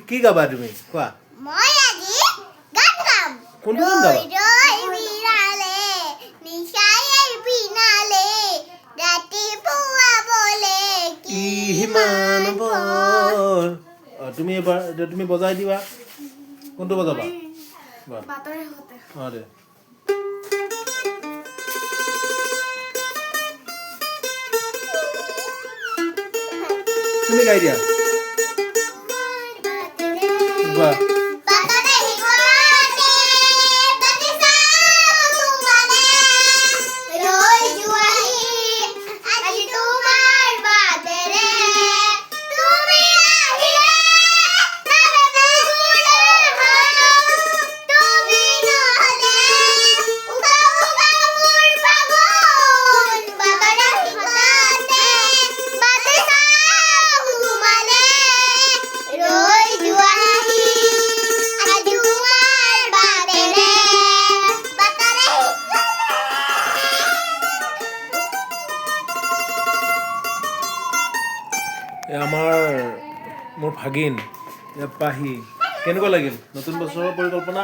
কি গাবা তুমি কোৱা মই আজি গান গাম কোনটো গান গাবা বিনালে নিশায়ে বিনালে ৰাতিপুৱা বলে কি হিমান বল তুমি এবাৰ তুমি বজাই দিবা কোনটো বজাবা বাতৰে হতে দে তুমি গাই দিয়া বাহ বাতৰে হিকলাতে বাতিছা তোমালে ৰৈ যোৱাহি আজি তোমাৰ বাতৰে তুমি আহিলে নাবে নুগুলে তুমি নহলে উগা উগা মোৰ পাগল বাতৰে হিকলাতে বাতিছা তোমালে ৰৈ যোৱাহি আজি তোমাৰ বাতৰে বাতৰে মোৰ ভাগিন পাহি কেনেকুৱা লাগিল নতুন বছৰৰ পৰিকল্পনা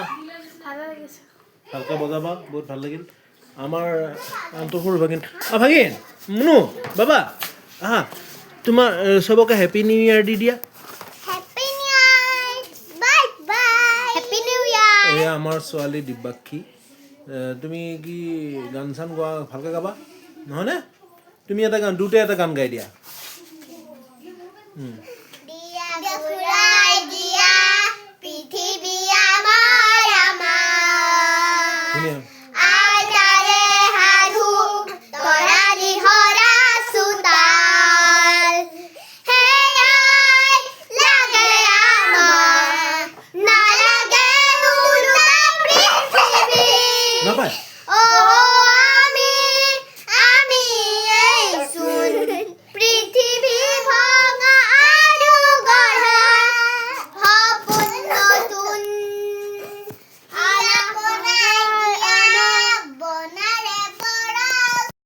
ভালে লাগিছে ভালকৈ বজাবা বহুত ভাল লাগিল আমাৰ আনটো সৰু ভাগিন ভাগিন মুনু বাবা আহা তোমাৰ চবকে হেপী নিউ ইয়াৰ দি দিয়া হেপী নিউ ইয়াৰ বাই বাই হেপী নিউ ইয়াৰ এয়া আমাৰ ছোৱালী দিব্যাক্ষী তুমি কি গান চান গোৱা ভালকৈ গাবা নহয়নে তুমি এটা গান দুটা এটা গান গাই দিয়া